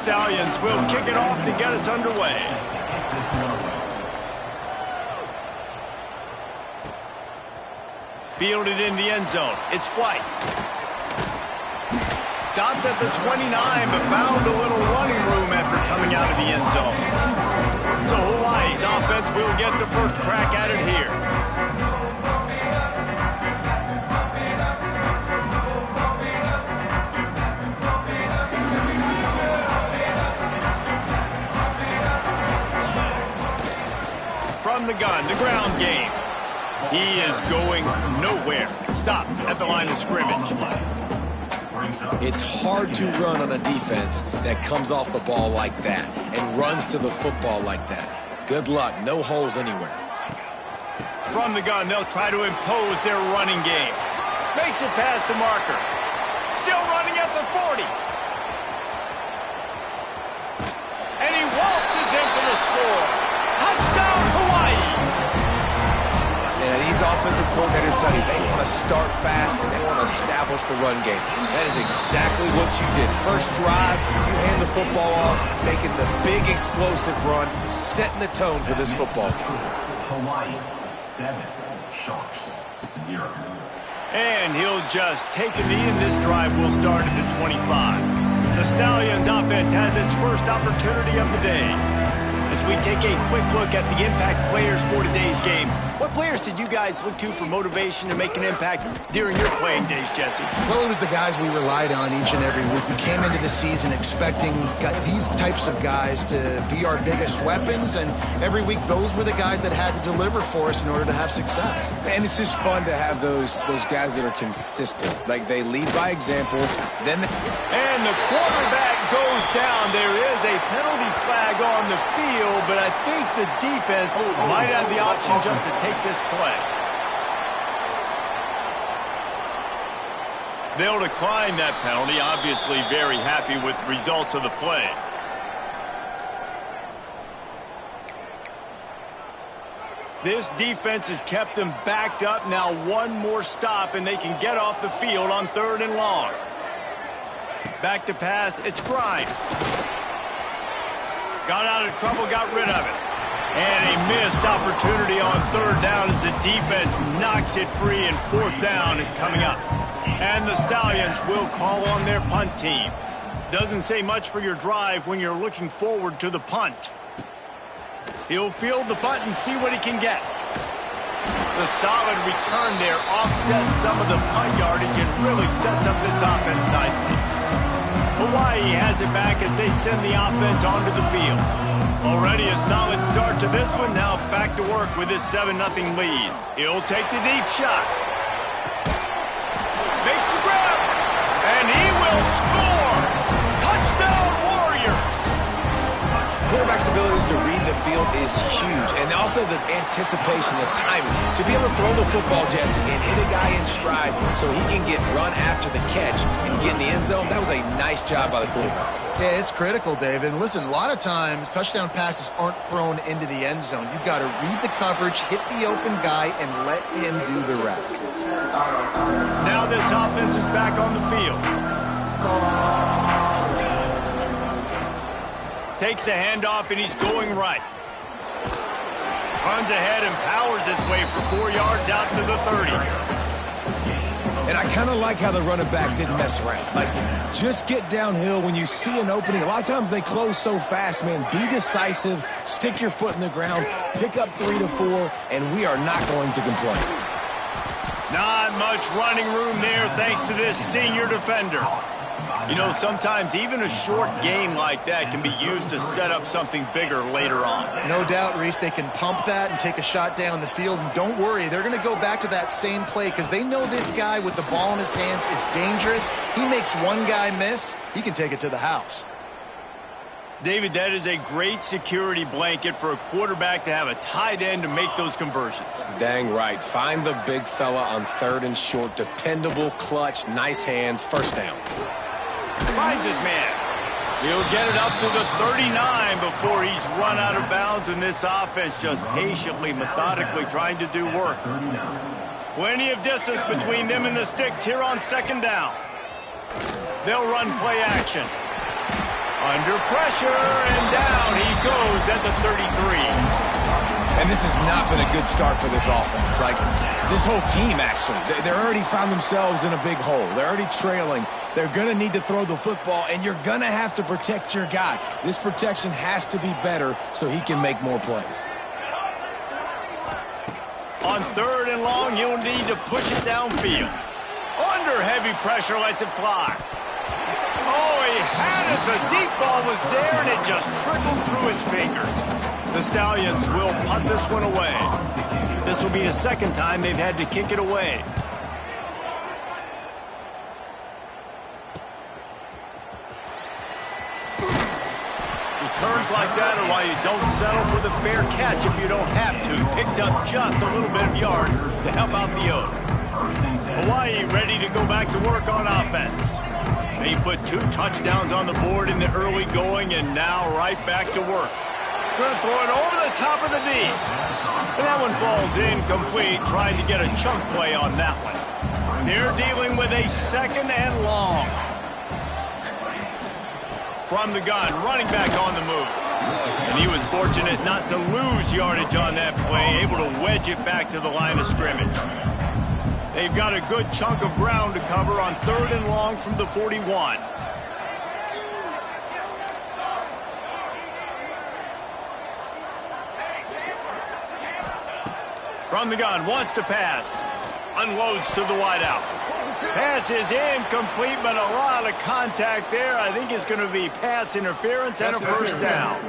Stallions will kick it off to get us underway. Fielded in the end zone. It's White. Stopped at the 29, but found a little running room after coming out of the end zone. So Hawaii's offense will get the first crack at it here. From the gun, the ground game. He is going nowhere. Stop at the line of scrimmage. It's hard to run on a defense that comes off the ball like that and runs to the football like that. Good luck. No holes anywhere. From the gun, they'll try to impose their running game. Makes it past the marker. Still running at the 40. And he waltzes in for the score. Touchdown, Hawaii. And these offensive coordinators tell you they want to start fast and they want to establish the run game. That is exactly what you did. First drive, you hand the football off, making the big explosive run, setting the tone for this football game. Hawaii, 7, Sharks, 0. And he'll just take a knee, and this drive will start at the 25. The Stallions offense has its first opportunity of the day. As we take a quick look at the impact players for today's game, what players did you guys look to for motivation to make an impact during your playing days, Jesse? Well, it was the guys we relied on each and every week. We came into the season expecting these types of guys to be our biggest weapons, and every week those were the guys that had to deliver for us in order to have success. And it's just fun to have those guys that are consistent. Like, they lead by example, then and the quarterback goes down. There is a penalty flag on the field, but I think the defense might have the option just to take this play. They'll decline that penalty, obviously very happy with the results of the play. This defense has kept them backed up. Now one more stop and they can get off the field on 3rd and long. Back to pass, it's Grimes. Got out of trouble, got rid of it. And a missed opportunity on 3rd down as the defense knocks it free, and 4th down is coming up. And the Stallions will call on their punt team. Doesn't say much for your drive when you're looking forward to the punt. He'll field the punt and see what he can get. The solid return there offsets some of the punt yardage and really sets up this offense nicely. Hawaii has it back as they send the offense onto the field. Already a solid start to this one. Now back to work with this 7-0 lead. He'll take the deep shot. Makes the grab. And he will score. Touchdown, Warriors. quarterback's abilities to read the field is huge. And also the anticipation, the timing. To be able to throw the football, Jesse, and hit a guy in stride so he can get run after the catch and get in the end zone, that was a nice job by the quarterback. Yeah, it's critical, David. And listen, a lot of times touchdown passes aren't thrown into the end zone. You've got to read the coverage, hit the open guy, and let him do the rest. Now this offense is back on the field. Takes the handoff, and he's going right. Runs ahead and powers his way for 4 yards out to the 30. And I kind of like how the running back didn't mess around. Like, just get downhill when you see an opening. A lot of times they close so fast, man. Be decisive, stick your foot in the ground, pick up 3 to 4, and we are not going to complain. Not much running room there thanks to this senior defender. You know, sometimes even a short game like that can be used to set up something bigger later on. No doubt, Reese, they can pump that and take a shot down the field. And don't worry, they're going to go back to that same play because they know this guy with the ball in his hands is dangerous. He makes one guy miss, he can take it to the house. David, that is a great security blanket for a quarterback to have a tight end to make those conversions. Dang right. Find the big fella on 3rd and short. Dependable, clutch, nice hands, first down. Finds his man. He'll get it up to the 39 before he's run out of bounds, and this offense just patiently, methodically trying to do work. Plenty of distance between them and the sticks here on 2nd down. They'll run play action. Under pressure, and down he goes at the 33. And this has not been a good start for this offense. Like, this whole team, actually. They're already found themselves in a big hole. They're already trailing. They're going to need to throw the football, and you're going to have to protect your guy. This protection has to be better so he can make more plays. On 3rd and long, you'll need to push it downfield. Under heavy pressure, lets it fly. Oh, he had it. The deep ball was there, and it just trickled through his fingers. The Stallions will punt this one away. This will be the second time they've had to kick it away. Returns like that are why you don't settle for the fair catch if you don't have to. Picks up just a little bit of yards to help out the Oak. Hawaii ready to go back to work on offense. They put 2 touchdowns on the board in the early going, and now right back to work. Going to throw it over the top of the D. And that one falls incomplete, trying to get a chunk play on that one. They're dealing with a 2nd and long. From the gun, running back on the move. And he was fortunate not to lose yardage on that play, able to wedge it back to the line of scrimmage. They've got a good chunk of ground to cover on 3rd and long from the 41. From the gun, wants to pass. Unloads to the wideout. Pass is incomplete, but a lot of contact there. I think it's going to be pass interference and a first down.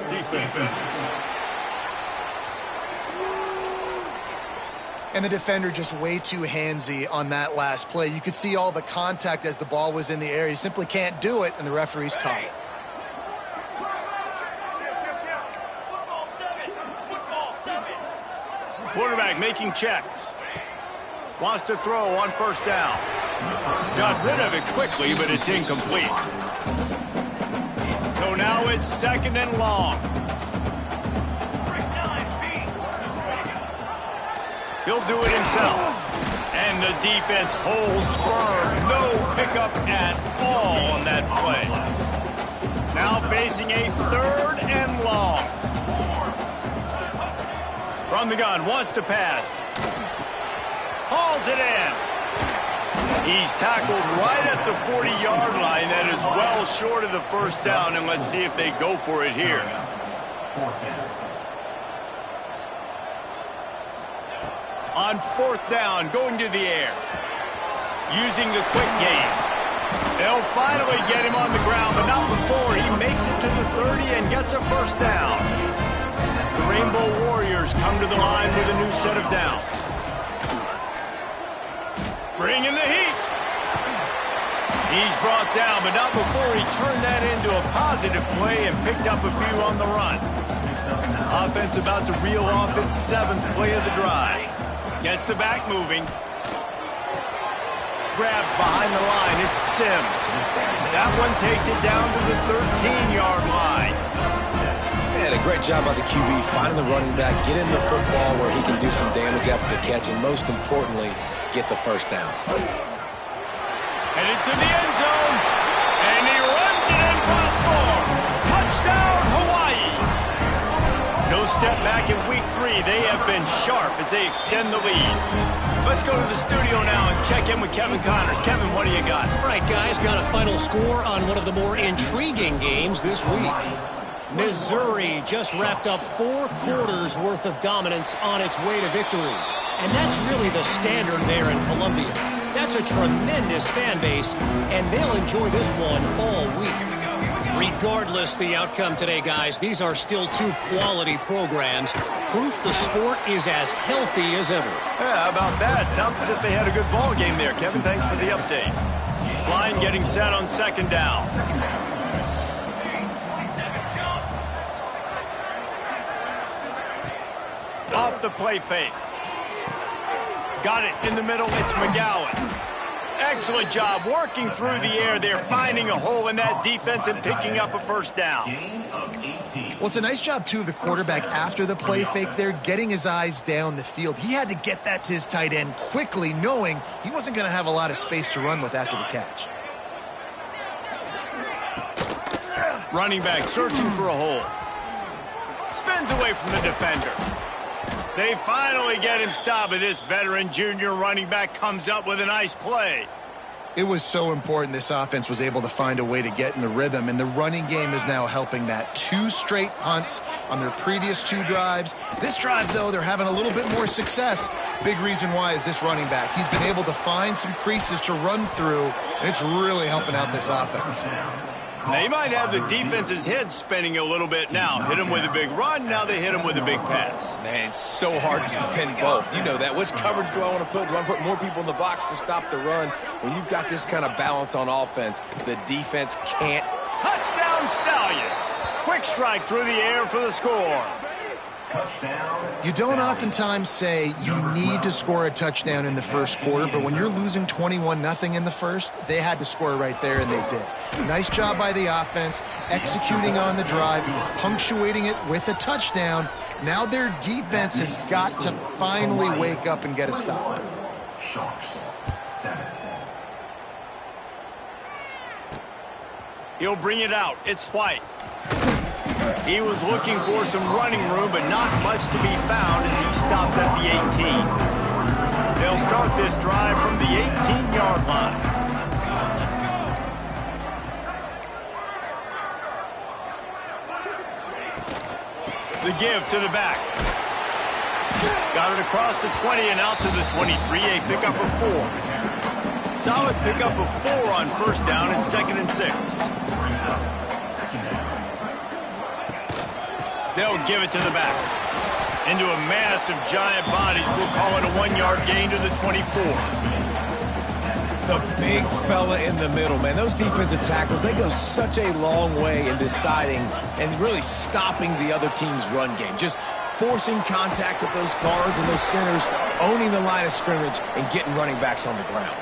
And the defender just way too handsy on that last play. You could see all the contact as the ball was in the air. He simply can't do it, and the referee's caught it. Quarterback making checks. Wants to throw on 1st down. Got rid of it quickly, but it's incomplete. So now it's 2nd and long. He'll do it himself. And the defense holds firm. No pickup at all on that play. Now facing a 3rd and long. From the gun, wants to pass. Hauls it in. He's tackled right at the 40-yard line. That is well short of the first down, and let's see if they go for it here. On 4th down, going to the air. Using the quick game. They'll finally get him on the ground, but not before he makes it to the 30 and gets a first down. The Rainbow Warriors come to the line with a new set of downs. Bringing the heat. He's brought down, but not before he turned that into a positive play and picked up a few on the run. Offense about to reel off its 7th play of the drive. Gets the back moving. Grabbed behind the line. It's Sims. That one takes it down to the 13-yard line. Man, a great job by the QB, finding the running back, get him the football where he can do some damage after the catch, and most importantly, get the first down. Headed to the end zone, and he runs it in for the score. Touchdown, Hawaii. No step back in week 3. They have been sharp as they extend the lead. Let's go to the studio now and check in with Kevin Connors. Kevin, what do you got? All right, guys, got a final score on one of the more intriguing games this week. Missouri just wrapped up 4 quarters worth of dominance on its way to victory. And that's really the standard there in Columbia. That's a tremendous fan base, and they'll enjoy this one all week. Regardless the outcome today, guys, these are still 2 quality programs. Proof the sport is as healthy as ever. Yeah, how about that? Sounds as if they had a good ball game there. Kevin, thanks for the update. Line getting set on 2nd down. Off the play fake. Got it in the middle. It's McGowan. Excellent job working through the air there, finding a hole in that defense and picking up a first down. Well, it's a nice job, too, of the quarterback after the play fake there, getting his eyes down the field. He had to get that to his tight end quickly, knowing he wasn't going to have a lot of space to run with after the catch. Running back searching for a hole. Spins away from the defender. They finally get him stopped, but this veteran junior running back comes up with a nice play. It was so important this offense was able to find a way to get in the rhythm, and the running game is now helping that. 2 straight punts on their previous 2 drives. This drive, though, they're having a little bit more success. Big reason why is this running back. He's been able to find some creases to run through, and it's really helping out this offense. They might have the defense's head spinning a little bit now. Hit him with a big run, now they hit him with a big pass. Man, it's so hard to defend both. You know that. Which coverage do I want to put? Do I want to put more people in the box to stop the run? When you've got this kind of balance on offense, the defense can't. Touchdown Stallions. Quick strike through the air for the score. You don't oftentimes say you need to score a touchdown in the first quarter, but when you're losing 21-0 in the first, they had to score right there, and they did. Nice job by the offense, executing on the drive, punctuating it with a touchdown. Now their defense has got to finally wake up and get a stop. Sharks, 7. He'll bring it out. It's White. He was looking for some running room, but not much to be found as he stopped at the 18. They'll start this drive from the 18-yard line. The give to the back. Got it across the 20 and out to the 23. A pickup of 4. Solid pickup of 4 on first down and 2nd and 6. They'll give it to the back. Into a massive giant bodies. We'll call it a 1-yard gain to the 24. The big fella in the middle, man. Those defensive tackles, they go such a long way in deciding and really stopping the other team's run game. Just forcing contact with those guards and those centers, owning the line of scrimmage, and getting running backs on the ground.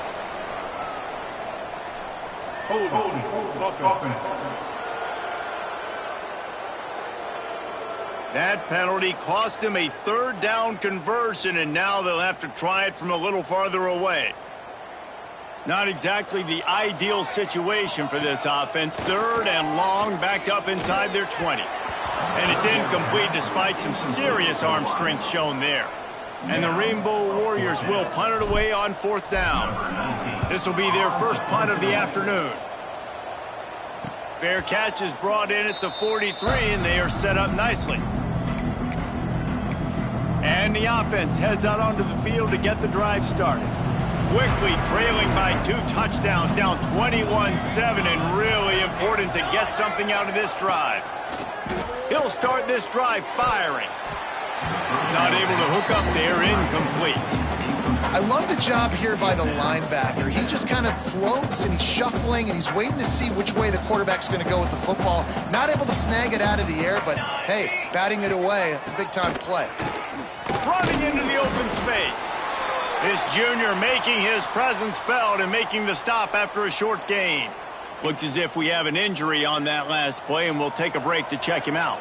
That penalty cost them a 3rd down conversion, and now they'll have to try it from a little farther away. Not exactly the ideal situation for this offense. 3rd and long, backed up inside their 20. And it's incomplete despite some serious arm strength shown there. And the Rainbow Warriors will punt it away on 4th down. This will be their first punt of the afternoon. Fair catch is brought in at the 43, and they are set up nicely. And the offense heads out onto the field to get the drive started. Quickly trailing by 2 touchdowns, down 21-7, and really important to get something out of this drive. He'll start this drive firing. Not able to hook up there, incomplete. I love the job here by the linebacker. He just kind of floats, and he's shuffling, and he's waiting to see which way the quarterback's going to go with the football. Not able to snag it out of the air, but, hey, batting it away, it's a big-time play. Running into the open space. This junior making his presence felt and making the stop after a short gain. Looks as if we have an injury on that last play, and we'll take a break to check him out.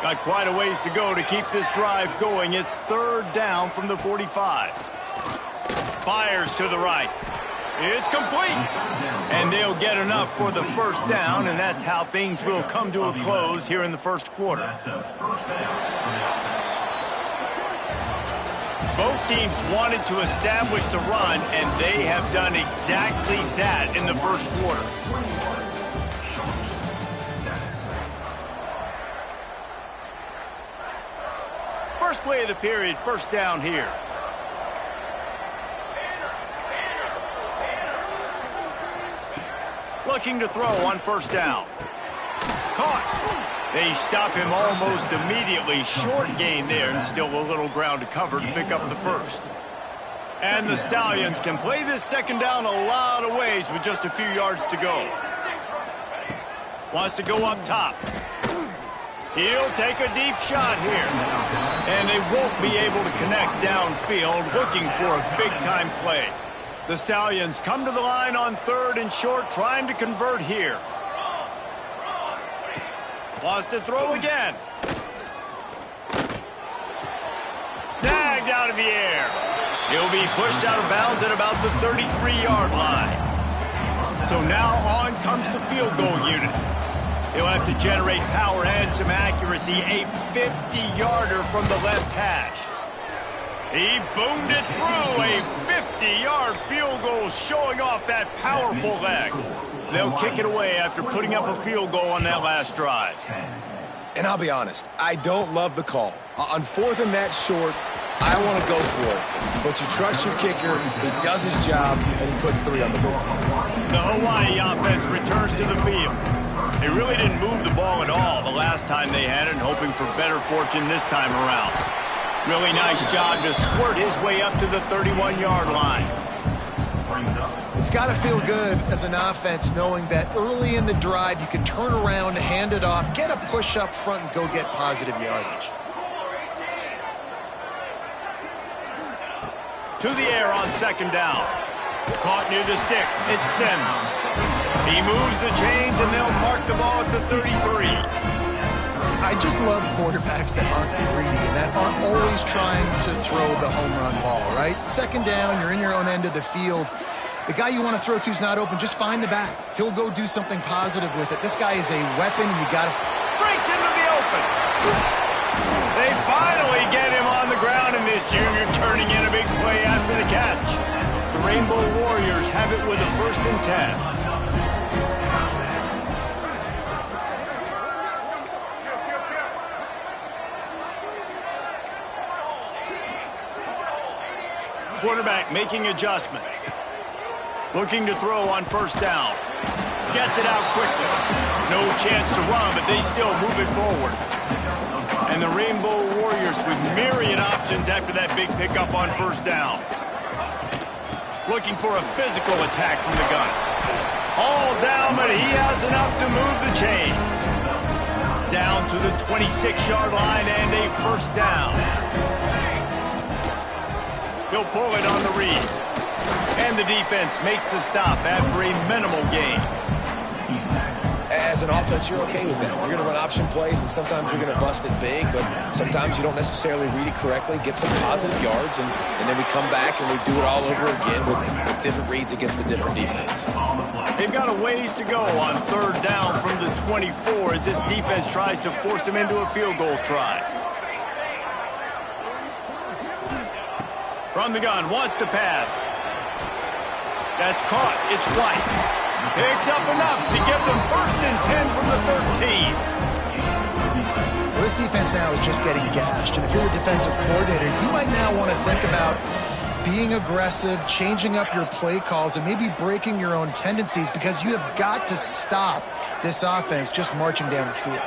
Got quite a ways to go to keep this drive going. It's 3rd down from the 45. Fires to the right. It's complete. And they'll get enough for the 1st down, and that's how things will come to a close here in the 1st quarter. Both teams wanted to establish the run, and they have done exactly that in the 1st quarter. First play of the period, 1st down here. Looking to throw on 1st down. Caught. They stop him almost immediately. Short gain there, and still a little ground to cover to pick up the 1st. And the Stallions can play this 2nd down a lot of ways with just a few yards to go. Wants to go up top. He'll take a deep shot here. And they won't be able to connect downfield, looking for a big-time play. The Stallions come to the line on 3rd and short, trying to convert here. Wants to throw again. Snagged out of the air. He'll be pushed out of bounds at about the 33-yard line. So now on comes the field goal unit. He'll have to generate power and some accuracy. A 50-yarder from the left hash. He boomed it through. A 50-yard field goal showing off that powerful leg. They'll kick it away after putting up a field goal on that last drive. And I'll be honest, I don't love the call. On 4th and that short, I want to go for it. But you trust your kicker, he does his job, and he puts 3 on the board. The Hawaii offense returns to the field. They really didn't move the ball at all the last time they had it, and hoping for better fortune this time around. Really nice job to squirt his way up to the 31-yard line. It's got to feel good as an offense knowing that early in the drive you can turn around, hand it off, get a push up front, and go get positive yardage. To the air on 2nd down. Caught near the sticks. It's Sims. He moves the chains, and they'll mark the ball at the 33. I just love quarterbacks that aren't greedy and that aren't always trying to throw the home run ball, right? 2nd down, you're in your own end of the field. The guy you want to throw to is not open. Just find the back. He'll go do something positive with it. This guy is a weapon. You got to... Breaks into the open. They finally get him on the ground, and this junior turning in a big play after the catch. The Rainbow Warriors have it with a 1st and 10. Quarterback making adjustments. Looking to throw on 1st down. Gets it out quickly. No chance to run, but they still move it forward. And the Rainbow Warriors with myriad options after that big pickup on 1st down. Looking for a physical attack from the gun. All down, but he has enough to move the chains. Down to the 26-yard line and a 1st down. He'll pull it on the read. And the defense makes the stop after a minimal gain. As an offense, you're okay with that. You're going to run option plays, and sometimes you're going to bust it big, but sometimes you don't necessarily read it correctly, get some positive yards, and then we come back and we do it all over again with different reads against the different defense. They've got a ways to go on 3rd down from the 24 as this defense tries to force them into a field goal try. From the gun, wants to pass. That's caught. It's White. Picks up enough to give them 1st and 10 from the 13. Well, this defense now is just getting gashed. And if you're the defensive coordinator, you might now want to think about being aggressive, changing up your play calls, and maybe breaking your own tendencies because you have got to stop this offense just marching down the field.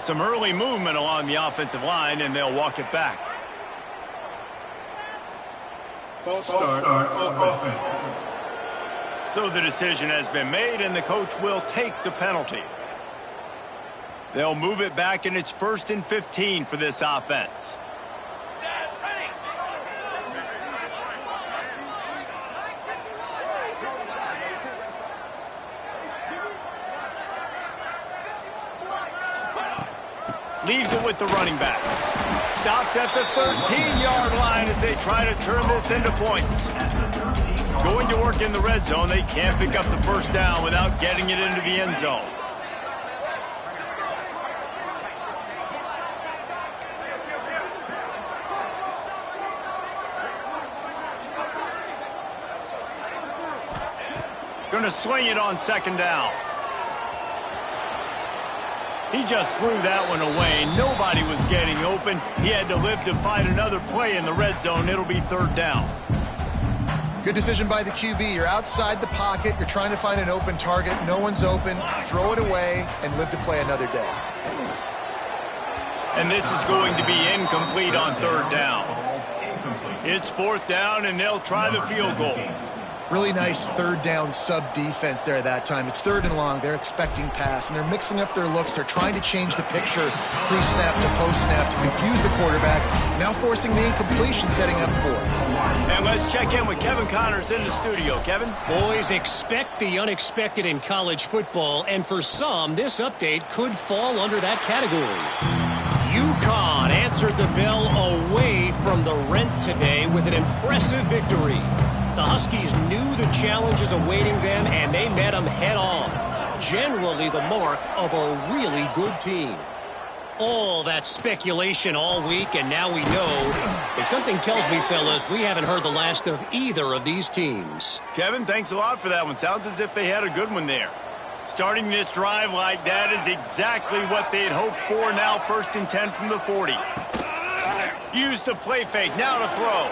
Some early movement along the offensive line, and they'll walk it back. False start offense. So the decision has been made, and the coach will take the penalty. They'll move it back, and it's 1st and 15 for this offense. Leaves it with the running back. Stopped at the 13-yard line as they try to turn this into points. Going to work in the red zone. They can't pick up the 1st down without getting it into the end zone. Going to swing it on 2nd down. He just threw that one away. Nobody was getting open. He had to live to find another play in the red zone. It'll be 3rd down. Good decision by the QB. You're outside the pocket. You're trying to find an open target. No one's open. Throw it away and live to play another day. And this is going to be incomplete on 3rd down. It's 4th down, and they'll try the field goal. Really nice 3rd down sub-defense there that time. It's 3rd and long. They're expecting pass, and they're mixing up their looks. They're trying to change the picture pre-snap to post-snap to confuse the quarterback, now forcing the incompletion, setting up 4th. And let's check in with Kevin Connors in the studio. Kevin? Boys, expect the unexpected in college football, and for some, this update could fall under that category. UConn answered the bell away from the Rent today with an impressive victory. The Huskies knew the challenges awaiting them, and they met them head-on. Generally the mark of a really good team. All that speculation all week, and now we know. But something tells me, fellas, we haven't heard the last of either of these teams. Kevin, thanks a lot for that one. Sounds as if they had a good one there. Starting this drive like that is exactly what they had hoped for. Now 1st and 10 from the 40. Use the play fake. Now to throw.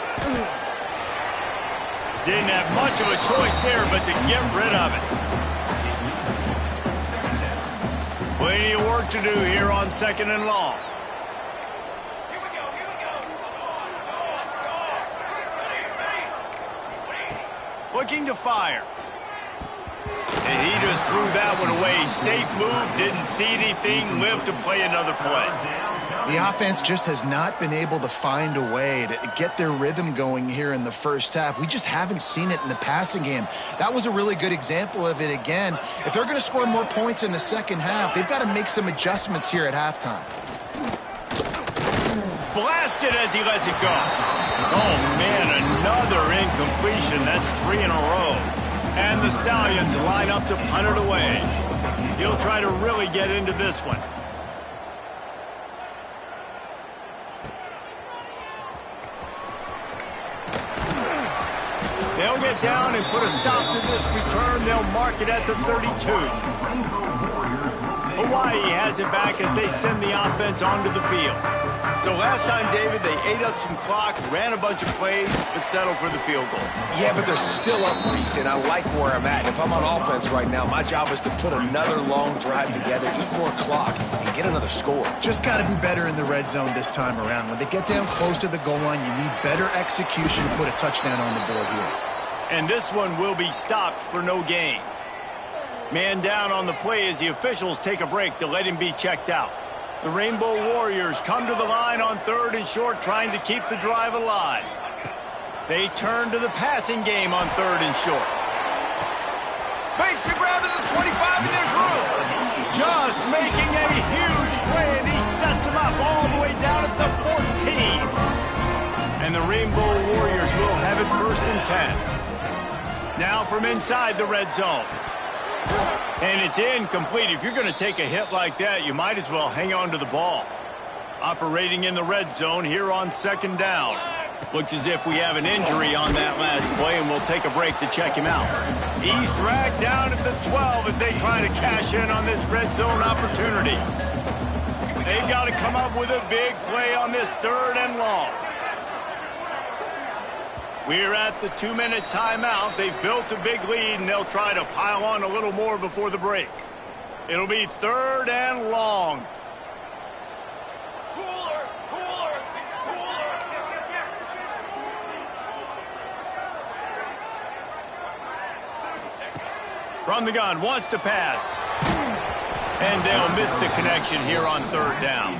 Didn't have much of a choice there, but to get rid of it. Plenty of work to do here on 2nd and long. Looking to fire. And he just threw that one away. Safe move, didn't see anything, lived to play another play. The offense just has not been able to find a way to get their rhythm going here in the first half. We just haven't seen it in the passing game. That was a really good example of it again. If they're going to score more points in the second half, they've got to make some adjustments here at halftime. Blasted as he lets it go. Oh, man, another incompletion. That's 3 in a row. And the Stallions line up to punt it away. He'll try to really get into this one. They'll get down and put a stop to this return. They'll mark it at the 32. Hawaii has it back as they send the offense onto the field. So last time, David, they ate up some clock, ran a bunch of plays, but settled for the field goal. Yeah, but they're still up, Reese, and I like where I'm at. If I'm on offense right now, my job is to put another long drive together, eat more clock, and get another score. Just got to be better in the red zone this time around. When they get down close to the goal line, you need better execution to put a touchdown on the board here. And this one will be stopped for no gain. Man down on the play as the officials take a break to let him be checked out. The Rainbow Warriors come to the line on 3rd and short, trying to keep the drive alive. They turn to the passing game on 3rd and short. Makes a grab at the 25, and there's room. Just making a huge play, and he sets him up all the way down at the 14. And the Rainbow Warriors will have it 1st and 10. Now from inside the red zone. And it's incomplete. If you're going to take a hit like that, you might as well hang on to the ball. Operating in the red zone here on 2nd down. Looks as if we have an injury on that last play, and we'll take a break to check him out. He's dragged down at the 12 as they try to cash in on this red zone opportunity. They've got to come up with a big play on this 3rd and long. We're at the 2-minute timeout. They've built a big lead, and they'll try to pile on a little more before the break. It'll be 3rd and long. From the gun, wants to pass. And they'll miss the connection here on 3rd down.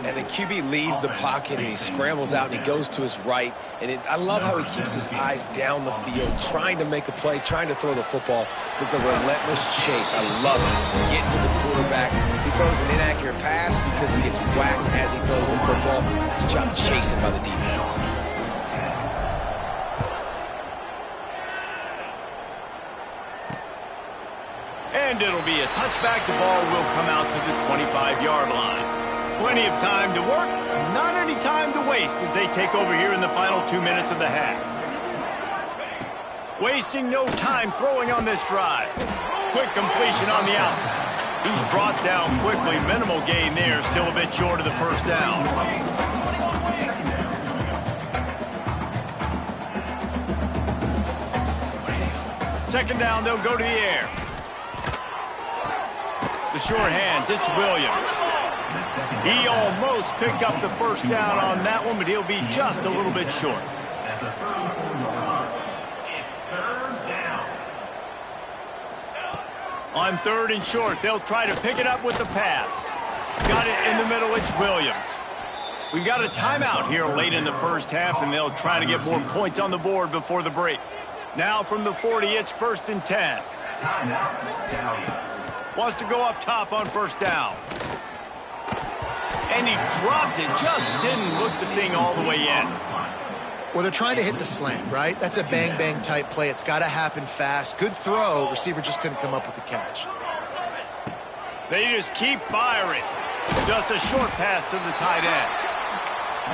And the QB leaves the pocket, and he scrambles out, and he goes to his right. And I love how he keeps his eyes down the field, trying to make a play, trying to throw the football, but the relentless chase. I love it. Get to the quarterback. He throws an inaccurate pass because he gets whacked as he throws the football. Nice job chasing by the defense. And it'll be a touchback. The ball will come out to the 25-yard line. Plenty of time to work, not any time to waste as they take over here in the final 2 minutes of the half. Wasting no time throwing on this drive. Quick completion on the out. He's brought down quickly. Minimal gain there, still a bit short of the 1st down. Second down, they'll go to the air. The sure hands, it's Williams. He almost picked up the 1st down on that one, but he'll be just a little bit short. On 3rd and short, they'll try to pick it up with the pass. Got it in the middle, it's Williams. We've got a timeout here late in the first half, and they'll try to get more points on the board before the break. Now from the 40, it's 1st and 10. Wants to go up top on 1st down. And he dropped it, just didn't look the thing all the way in. Well, they're trying to hit the slant, right? That's a bang-bang type play. It's got to happen fast. Good throw. Receiver just couldn't come up with the catch. They just keep firing. Just a short pass to the tight end.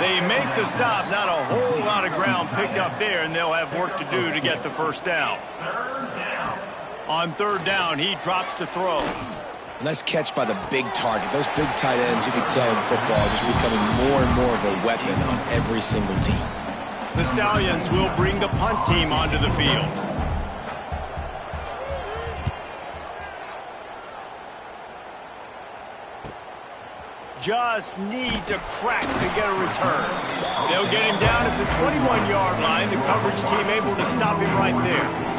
They make the stop. Not a whole lot of ground picked up there, and they'll have work to do to get the first down. On third down, he drops to throw. Nice catch by the big target. Those big tight ends, you can tell in football, are just becoming more and more of a weapon on every single team. The Stallions will bring the punt team onto the field. Just needs a crack to get a return. They'll get him down at the 21-yard line. The coverage team able to stop him right there.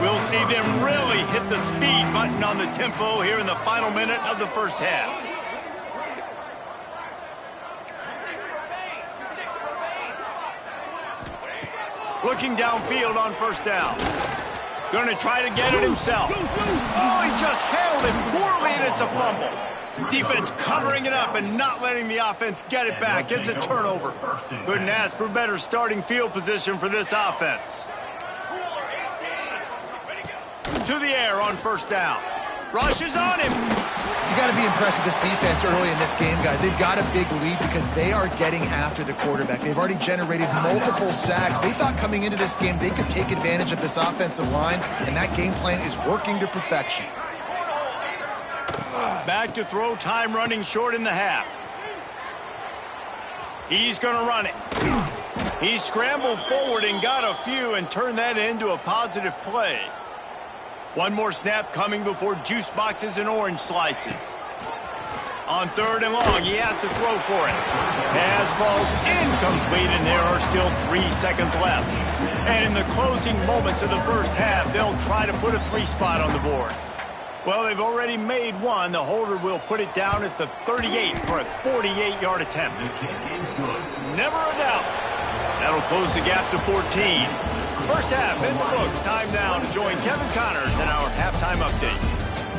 We'll see them really hit the speed button on the tempo here in the final minute of the first half. Looking downfield on first down. Going to try to get it himself. Oh, he just handled it poorly, and it's a fumble. Defense covering it up and not letting the offense get it back. It's a turnover. Couldn't ask for better starting field position for this offense. To the air on first down. Rush is on him. You got to be impressed with this defense early in this game, guys. They've got a big lead because they are getting after the quarterback. They've already generated multiple sacks. They thought coming into this game they could take advantage of this offensive line, and that game plan is working to perfection. Back to throw, time running short in the half. He's going to run it. He scrambled forward and got a few and turned that into a positive play. One more snap coming before juice boxes and orange slices. On third and long, he has to throw for it. Pass falls incomplete, and there are still 3 seconds left. And in the closing moments of the first half, they'll try to put a 3 spot on the board. Well, they've already made one. The holder will put it down at the 38 for a 48-yard attempt. Never a doubt. That'll close the gap to 14. First half in the books. Time now to join Kevin Connors in our halftime update.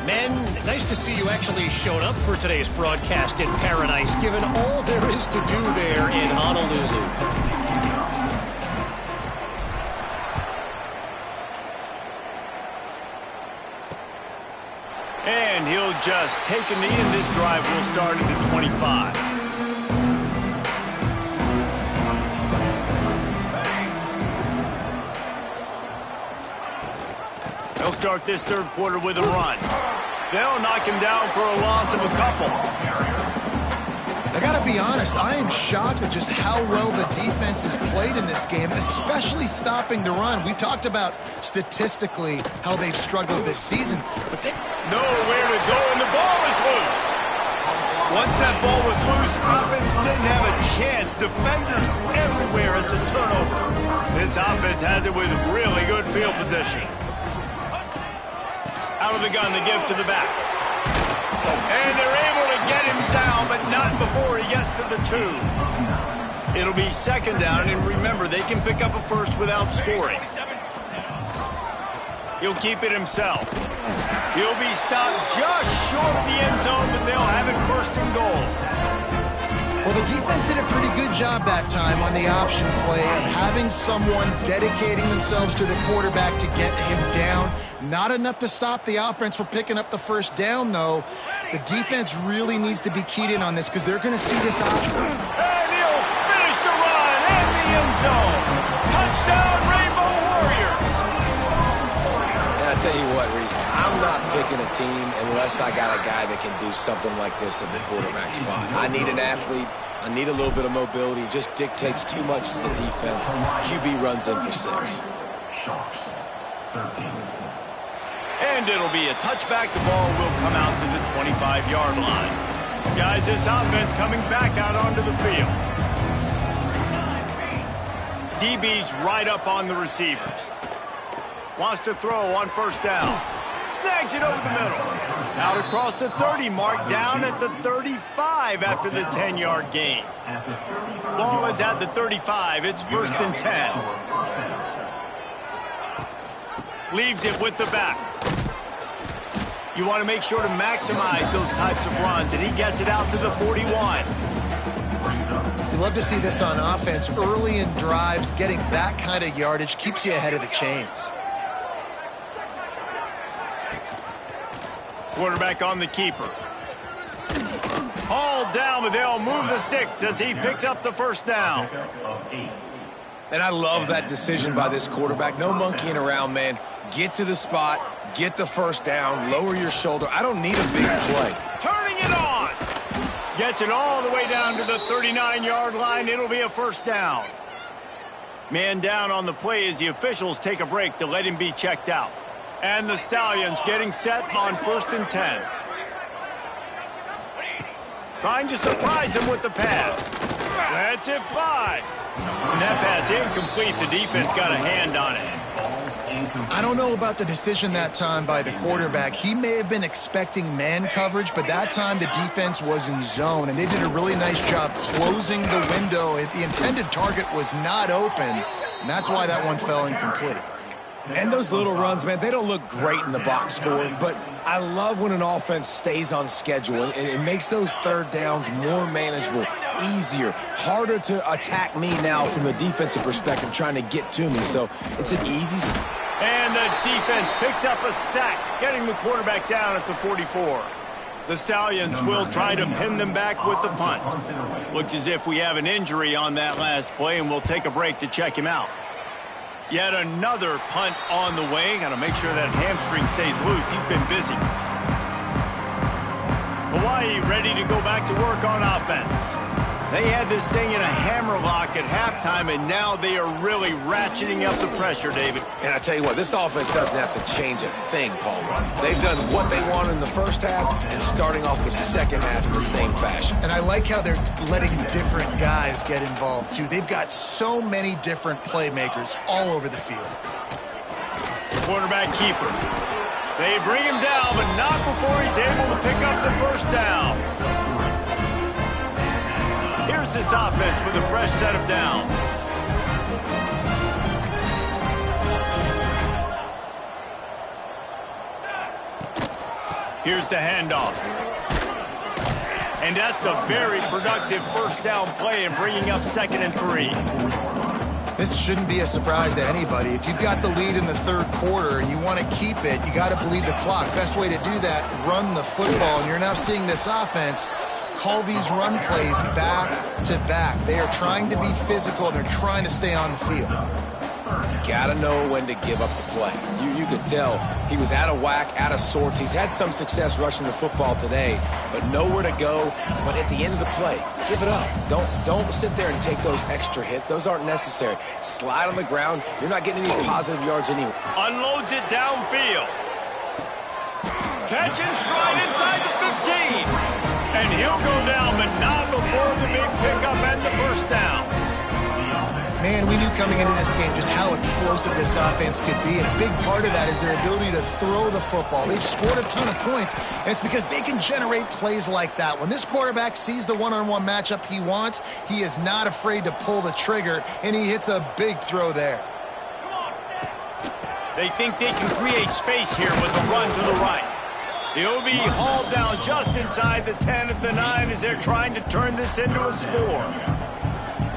Men, nice to see you actually showed up for today's broadcast in paradise, given all there is to do there in Honolulu. And he'll just take a knee, and this drive will start at the 25. They'll start this third quarter with a run. They'll knock him down for a loss of a couple. I got to be honest, I am shocked at just how well the defense has played in this game, especially stopping the run. We talked about statistically how they've struggled this season, but they nowhere to go, and the ball is loose. Once that ball was loose, offense didn't have a chance. Defenders everywhere. It's a turnover. This offense has it with really good field position. Out of the gun, they give to the back. And they're able to get him down, but not before he gets to the 2. It'll be second down, and remember, they can pick up a first without scoring. He'll keep it himself. He'll be stopped just short of the end zone, but they'll have it first and goal. Well, the defense did a pretty good job that time on the option play of having someone dedicating themselves to the quarterback to get him down. Not enough to stop the offense from picking up the first down, though. The defense really needs to be keyed in on this because they're going to see this option. And he'll finish the run in the end zone. Touchdown, Rainbow Warriors. And I tell you what, Reese, I'm not picking a team unless I got a guy that can do something like this at the quarterback spot. I need an athlete. I need a little bit of mobility. It just dictates too much to the defense. QB runs in for 6. And it'll be a touchback. The ball will come out to the 25-yard line. Guys, this offense coming back out onto the field. DB's right up on the receivers. Wants to throw on first down. Snags it over the middle. Out across the 30 mark, down at the 35 after the 10-yard gain. Ball is at the 35. It's first and 10. Leaves it with the back. You want to make sure to maximize those types of runs, and he gets it out to the 41. love to see this on offense. Early in drives, getting that kind of yardage keeps you ahead of the chains. Quarterback on the keeper. Hauled down, but they'll move the sticks as he picks up the first down. And I love that decision by this quarterback. No monkeying around, man. Get to the spot, get the first down, lower your shoulder. I don't need a big play. Turning it on. Gets it all the way down to the 39-yard line. It'll be a first down. Man down on the play as the officials take a break to let him be checked out. And the Stallions getting set on 1st and 10. Trying to surprise him with the pass. Lets it fly. And that pass incomplete. The defense got a hand on it. I don't know about the decision that time by the quarterback. He may have been expecting man coverage, but that time the defense was in zone, and they did a really nice job closing the window. The intended target was not open, and that's why that one fell incomplete. And those little runs, man, they don't look great in the box score, but I love when an offense stays on schedule, and it makes those third downs more manageable, easier, harder to attack me now from a defensive perspective trying to get to me. So it's an easy. And the defense picks up a sack, getting the quarterback down at the 44. The Stallions will try to pin them back with the punt. Looks as if we have an injury on that last play, and we'll take a break to check him out. Yet another punt on the way. Got to make sure that hamstring stays loose. He's been busy. Hawaii ready to go back to work on offense. They had this thing in a hammerlock at halftime, and now they are really ratcheting up the pressure, David. And I tell you what, this offense doesn't have to change a thing, Paul. They've done what they wanted in the first half and starting off the second half in the same fashion. And I like how they're letting different guys get involved, too. They've got so many different playmakers all over the field. Quarterback keeper. They bring him down, but not before he's able to pick up the first down. Here's this offense with a fresh set of downs. Here's the handoff. And that's a very productive first down play and bringing up 2nd and 3. This shouldn't be a surprise to anybody. If you've got the lead in the third quarter and you want to keep it, you got to bleed the clock. Best way to do that, run the football. And you're now seeing this offense call these run plays back to back. They are trying to be physical. They're trying to stay on the field. Gotta know when to give up the play. You could tell he was out of whack, out of sorts. He's had some success rushing the football today, but nowhere to go. But at the end of the play, give it up. Don't sit there and take those extra hits. Those aren't necessary. Slide on the ground. You're not getting any positive yards anyway. Unloads it downfield. Catch and stride inside the 15. And he'll go down, but not before the big pickup and the first down. Man, we knew coming into this game just how explosive this offense could be, and a big part of that is their ability to throw the football. They've scored a ton of points, and it's because they can generate plays like that. When this quarterback sees the one-on-one matchup he wants, he is not afraid to pull the trigger, and he hits a big throw there. They think they can create space here with a run to the right. He'll be hauled down just inside the 10 at the 9 as they're trying to turn this into a score.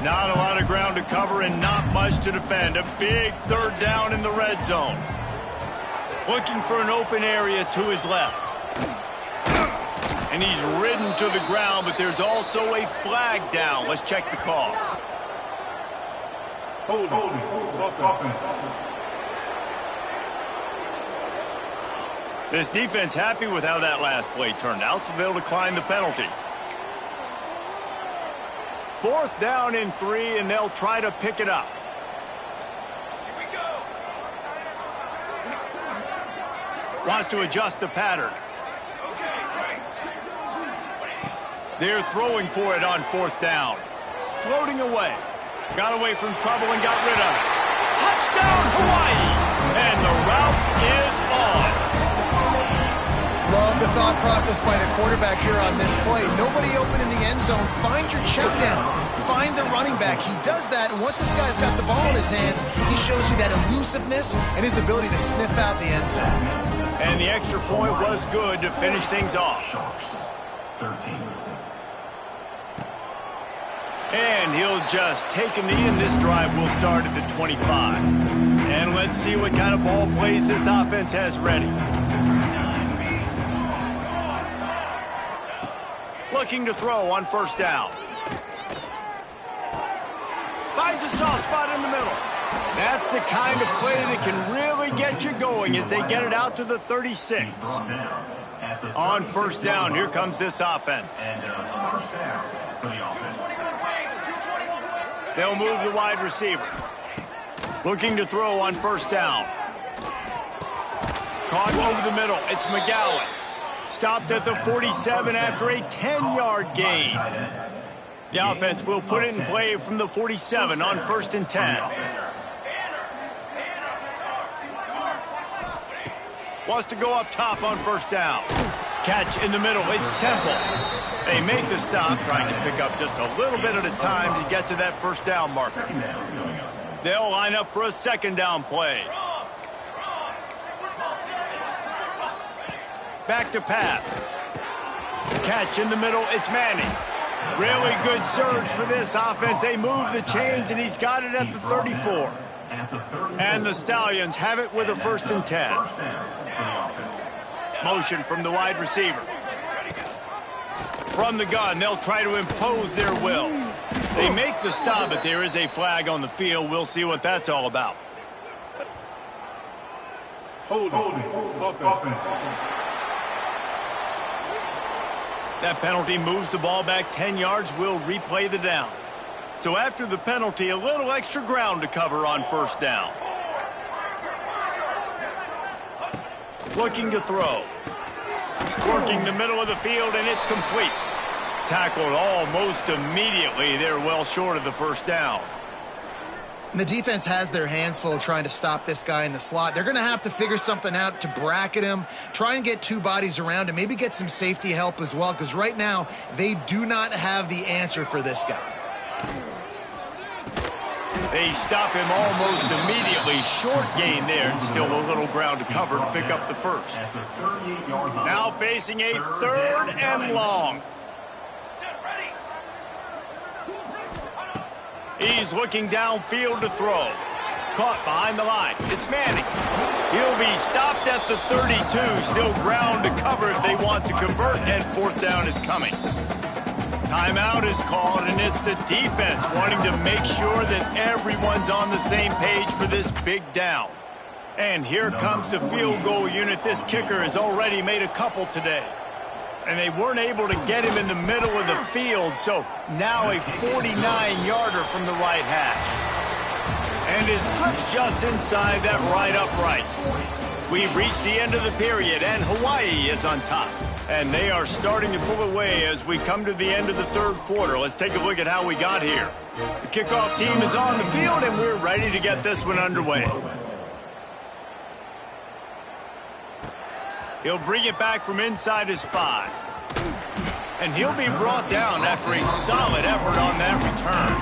Not a lot of ground to cover and not much to defend. A big third down in the red zone. Looking for an open area to his left. And he's ridden to the ground, but there's also a flag down. Let's check the call. Hold offense. This defense happy with how that last play turned out, so they'll decline the penalty. 4th down and 3, and they'll try to pick it up. Here we go. Wants to adjust the pattern. They're throwing for it on 4th down. Floating away. Got away from trouble and got rid of it. Touchdown, Hawaii! And the route is on. Love the thought process by the quarterback here on this play. Nobody open in the end zone. Find your check down. Find the running back. He does that, and once this guy's got the ball in his hands, he shows you that elusiveness and his ability to sniff out the end zone. And the extra point was good to finish things off. 13. And he'll just take a knee, and this drive will start at the 25. And let's see what kind of ball plays this offense has ready. Looking to throw on first down. Finds a soft spot in the middle. That's the kind of play that can really get you going as they get it out to the 36. On first down, here comes this offense. They'll move the wide receiver. Looking to throw on first down. Caught over the middle. It's McGowan. Stopped at the 47 after a 10-yard gain. The offense will put it in play from the 47 on 1st and 10. Wants to go up top on first down. Catch in the middle. It's Temple. They make the stop, trying to pick up just a little bit at a time to get to that first down marker. They'll line up for a second down play. Back to pass. Catch in the middle. It's Manning. Really good surge for this offense. They move the chains, and he's got it at the 34. And the Stallions have it with a 1st and 10. Motion from the wide receiver. From the gun, they'll try to impose their will. They make the stop, but there is a flag on the field. We'll see what that's all about. Holding. Offense. That penalty moves the ball back 10 yards. We'll replay the down. So after the penalty, a little extra ground to cover on first down. Looking to throw. Working the middle of the field, and it's complete. Tackled almost immediately. They're well short of the first down. And the defense has their hands full trying to stop this guy in the slot. They're going to have to figure something out to bracket him, try and get two bodies around him, maybe get some safety help as well, because right now they do not have the answer for this guy. They stop him almost immediately. Short gain there, and still a little ground to cover to pick up the first. Now facing a 3rd and long. He's looking downfield to throw. Caught behind the line. It's Manning. He'll be stopped at the 32. Still ground to cover if they want to convert, and 4th down is coming. Timeout is called, and it's the defense wanting to make sure that everyone's on the same page for this big down. And here comes the field goal unit. This kicker has already made a couple today. And they weren't able to get him in the middle of the field, so now a 49-yarder from the right hash. And it slips just inside that right upright. We've reached the end of the period, and Hawaii is on top. And they are starting to pull away as we come to the end of the 3rd quarter. Let's take a look at how we got here. The kickoff team is on the field, and we're ready to get this one underway. He'll bring it back from inside his 5. And he'll be brought down after a solid effort on that return.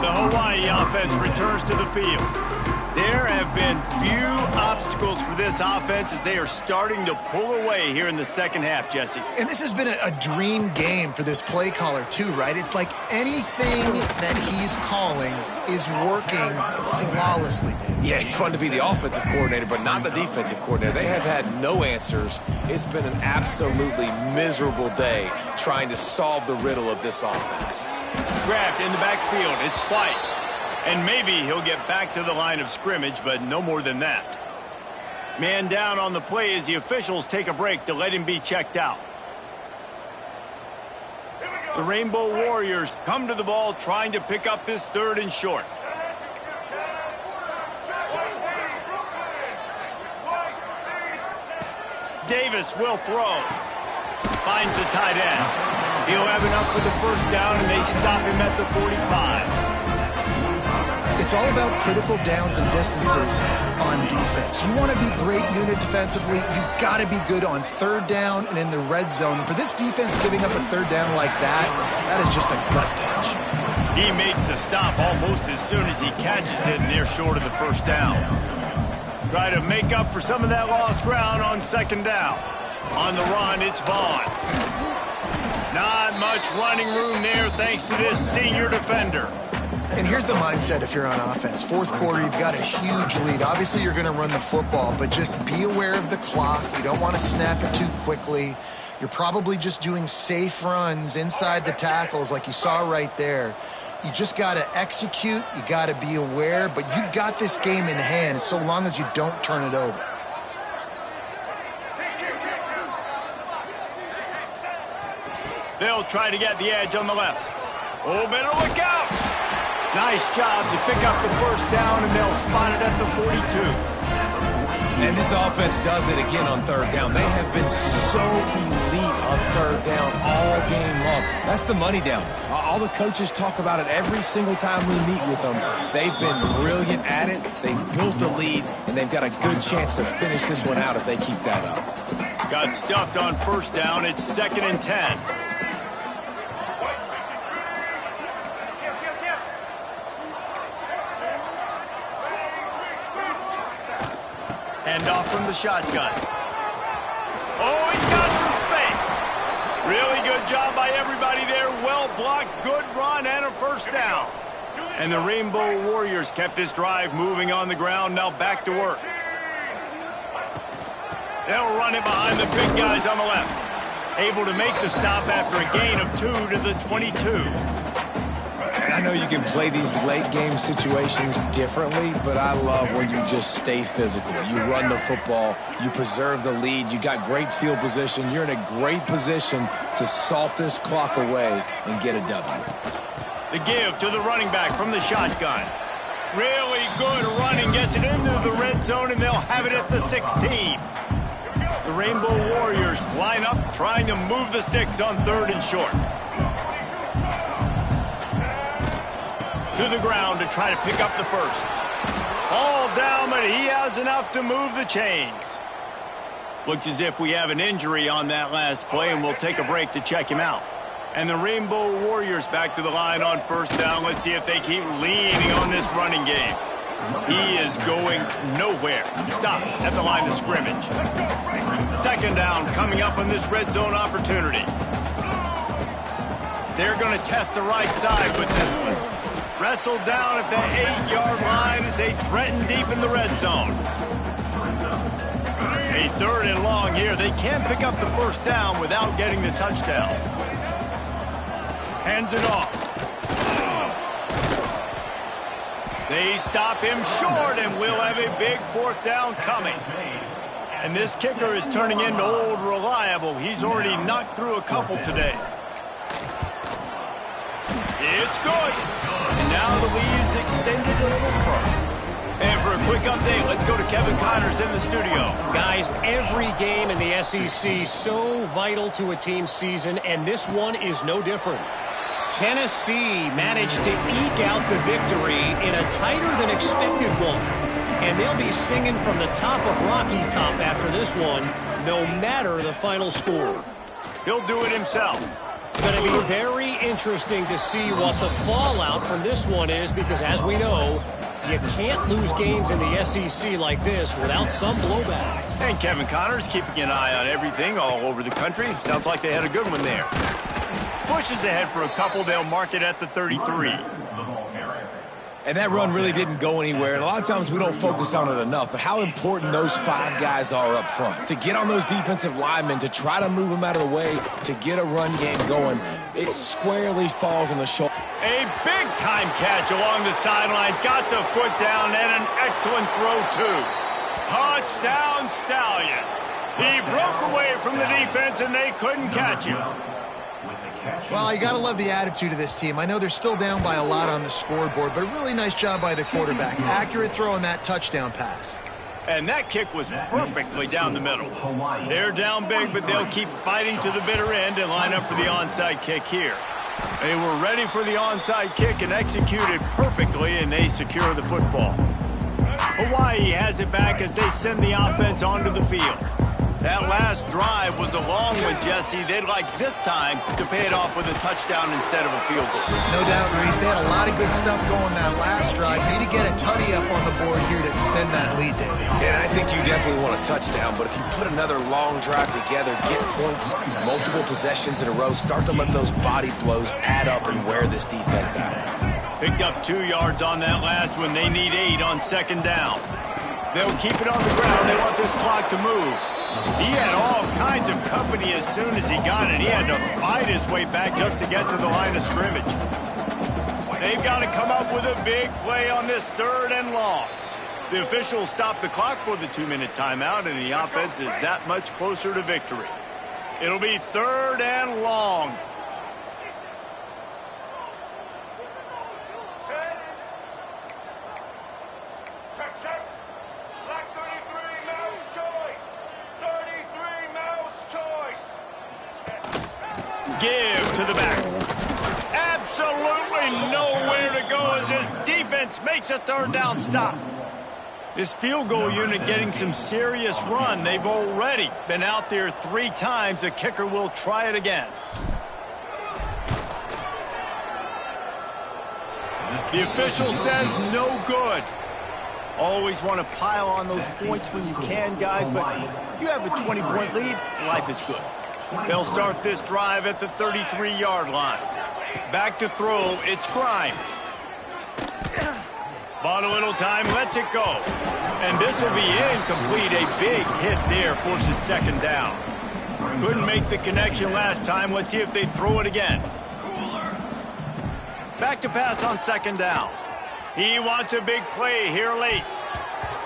The Hawaii offense returns to the field. There have been few obstacles for this offense as they are starting to pull away here in the second half, Jesse. And this has been a dream game for this play caller too, right? It's like anything that he's calling is working flawlessly. Yeah, it's fun to be the offensive coordinator, but not the defensive coordinator. They have had no answers. It's been an absolutely miserable day trying to solve the riddle of this offense. Grabbed in the backfield. It's White. And maybe he'll get back to the line of scrimmage, but no more than that. Man down on the play as the officials take a break to let him be checked out. The Rainbow Warriors come to the ball trying to pick up this 3rd and short. Davis will throw. Finds the tight end. He'll have enough for the first down, and they stop him at the 45. It's all about critical downs and distances on defense. You want to be great unit defensively, you've got to be good on 3rd down and in the red zone. And for this defense giving up a 3rd down like that, that is just a gut punch. He makes the stop almost as soon as he catches it, and they're short of the first down. Try to make up for some of that lost ground on 2nd down. On the run, it's Vaughn. Not much running room there thanks to this senior defender. And here's the mindset if you're on offense. Fourth quarter, you've got a huge lead. Obviously, you're going to run the football, but just be aware of the clock. You don't want to snap it too quickly. You're probably just doing safe runs inside the tackles like you saw right there. You just got to execute. You got to be aware, but you've got this game in hand so long as you don't turn it over. They'll try to get the edge on the left. Oh, better look out. Nice job to pick up the first down, and they'll spot it at the 42. And this offense does it again on third down. They have been so elite on third down all game long. That's the money down. All the coaches talk about it every single time we meet with them. They've been brilliant at it. They've built the lead, and they've got a good chance to finish this one out if they keep that up. Got stuffed on first down. It's 2nd and 10. Hand off from the shotgun. Oh, he's got some space. Really good job by everybody there. Well blocked, good run, and a first down. And the Rainbow Warriors kept this drive moving on the ground. Now back to work. They'll run it behind the big guys on the left. Able to make the stop after a gain of 2 to the 22. And I know you can play these late game situations differently, but I love when you just stay physical. You run the football, you preserve the lead, you got great field position, you're in a great position to salt this clock away and get a W. The give to the running back from the shotgun. Really good running, gets it into the red zone, and they'll have it at the 16. The Rainbow Warriors line up trying to move the sticks on 3rd and short. To the ground to try to pick up the first. All down, but he has enough to move the chains. Looks as if we have an injury on that last play, and we'll take a break to check him out. And the Rainbow Warriors back to the line on first down. Let's see if they keep leaning on this running game. He is going nowhere. Stop at the line of scrimmage. 2nd down coming up on this red zone opportunity. They're going to test the right side with this one. Wrestled down at the 8-yard line as they threaten deep in the red zone. A 3rd and long here. They can pick up the first down without getting the touchdown. Hands it off. They stop him short, and we'll have a big 4th down coming. And this kicker is turning into old reliable. He's already knocked through a couple today. It's good. And now the lead is extended a little further. And for a quick update, let's go to Kevin Connors in the studio. Guys, every game in the SEC so vital to a team's season, and this one is no different. Tennessee managed to eke out the victory in a tighter than expected one. And they'll be singing from the top of Rocky Top after this one, no matter the final score. He'll do it himself. Going to be very interesting to see what the fallout from this one is, because as we know, you can't lose games in the SEC like this without some blowback. And Kevin Connors keeping an eye on everything all over the country. Sounds like they had a good one there. Pushes ahead for a couple. They'll mark it at the 33. And that run really didn't go anywhere. And a lot of times we don't focus on it enough. But how important those 5 guys are up front. To get on those defensive linemen, to try to move them out of the way, to get a run game going, it squarely falls on the shoulder. A big-time catch along the sidelines. Got the foot down, and an excellent throw, too. Touchdown, Stallions. He broke away from the defense, and they couldn't catch him. Well, you got to love the attitude of this team. I know they're still down by a lot on the scoreboard, but a really nice job by the quarterback. Accurate throw on that touchdown pass. And that kick was perfectly down the middle. They're down big, but they'll keep fighting to the bitter end and line up for the onside kick here. They were ready for the onside kick and executed perfectly, and they secure the football. Hawaii has it back as they send the offense onto the field. That last drive was a long one, Jesse. They'd like this time to pay it off with a touchdown instead of a field goal. No doubt, Reese. They had a lot of good stuff going that last drive. Need to get a tutty up on the board here to extend that lead, David. And I think you definitely want a touchdown, but if you put another long drive together, get points, multiple possessions in a row, start to let those body blows add up and wear this defense out. Picked up 2 yards on that last one. They need 8 on second down. They'll keep it on the ground. They want this clock to move. He had all kinds of company as soon as he got it. He had to fight his way back just to get to the line of scrimmage. They've got to come up with a big play on this 3rd and long. The officials stop the clock for the 2-minute timeout, and the offense is that much closer to victory. It'll be 3rd and long. Give to the back. Absolutely nowhere to go as this defense makes a 3rd down stop. This field goal unit getting some serious run. They've already been out there 3 times. The kicker will try it again. The official says no good. Always want to pile on those points when you can, guys, but you have a 20-point lead, life is good. They'll start this drive at the 33-yard line. Back to throw, it's Grimes. Bought a little time, lets it go. And this will be incomplete. A big hit there forces second down. Couldn't make the connection last time. Let's see if they throw it again. Back to pass on second down. He wants a big play here late.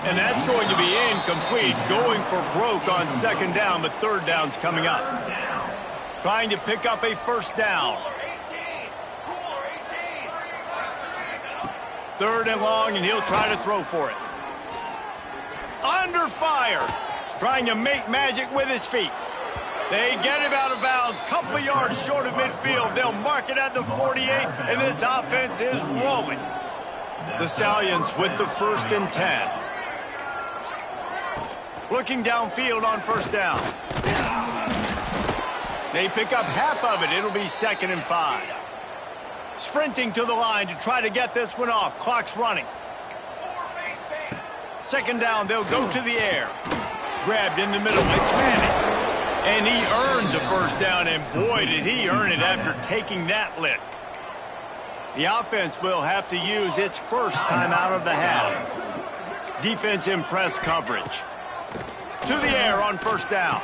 And that's going to be incomplete. Going for broke on second down, but 3rd down's coming up. Trying to pick up a 1st down. 3rd and long, and he'll try to throw for it. Under fire. Trying to make magic with his feet. They get him out of bounds. Couple of yards short of midfield. They'll mark it at the 48, and this offense is rolling. The Stallions with the 1st and 10. Looking downfield on 1st down. They pick up half of it. It'll be 2nd and 5. Sprinting to the line to try to get this one off. Clock's running. 2nd down, they'll go to the air. Grabbed in the middle. It's Manning. And he earns a 1st down, and boy, did he earn it after taking that lick. The offense will have to use its 1st time out of the half. Defense in press coverage. To the air on 1st down.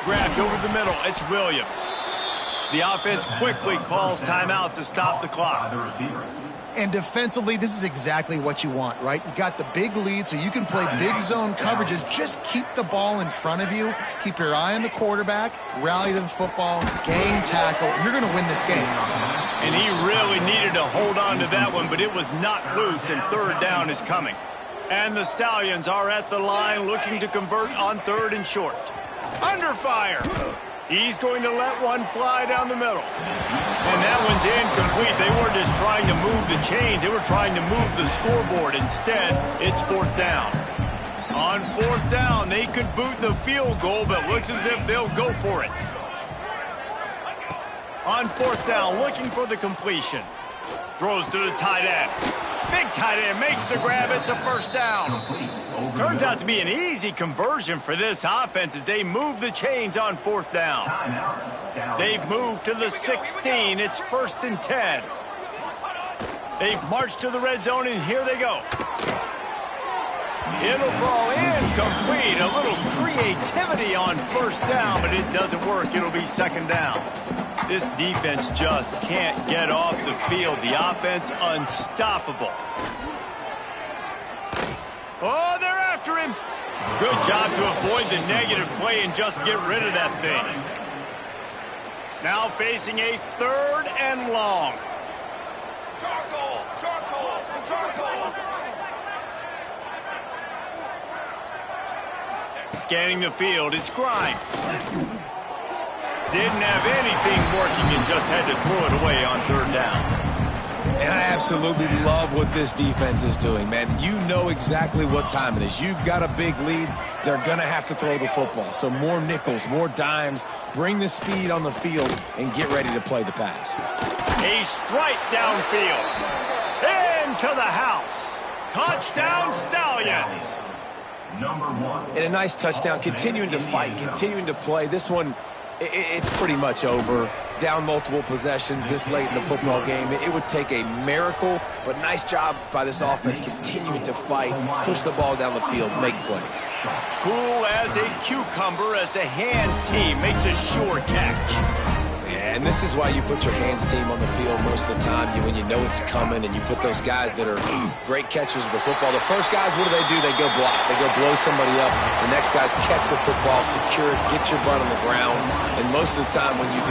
Grabbed over the middle. It's Williams. The offense quickly calls timeout to stop the clock. And defensively, this is exactly what you want, right? You got the big lead, so you can play big zone coverages. Just keep the ball in front of you. Keep your eye on the quarterback. Rally to the football. Gang tackle. You're going to win this game. And he really needed to hold on to that one, but it was not loose, and 3rd down is coming. And the Stallions are at the line looking to convert on 3rd and short. Under fire. He's going to let one fly down the middle. And that one's incomplete. They weren't just trying to move the chains. They were trying to move the scoreboard. Instead, it's 4th down. On 4th down, they could boot the field goal, but looks as if they'll go for it. On 4th down, looking for the completion. Throws to the tight end. Big tight end makes the grab. It's a 1st down. Turns out to be an easy conversion for this offense as they move the chains on 4th down. They've moved to the 16. It's 1st and 10. They've marched to the red zone, and here they go. It'll fall incomplete. A little creativity on 1st down, but it doesn't work. It'll be 2nd down. This defense just can't get off the field. The offense unstoppable. Oh, they're after him. Good job to avoid the negative play and just get rid of that thing. Now facing a 3rd and long. Scanning the field, it's Grimes. Didn't have anything working and just had to throw it away on 3rd down. And I absolutely love what this defense is doing, man. You know exactly what time it is. You've got a big lead. They're going to have to throw the football. So more nickels, more dimes, bring the speed on the field, and get ready to play the pass. A strike downfield. Into the house. Touchdown, Stallions. And a nice touchdown, continuing to fight, continuing to play. This one, it's pretty much over. Down multiple possessions this late in the football game. It would take a miracle, but nice job by this offense continuing to fight, push the ball down the field, make plays. Cool as a cucumber as the hands team makes a sure catch. Yeah, and this is why you put your hands team on the field most of the time when you know it's coming, and you put those guys that are great catchers of the football. The first guys, what do? They go block. They go blow somebody up. The next guys catch the football, secure it, get your butt on the ground. And most of the time when you do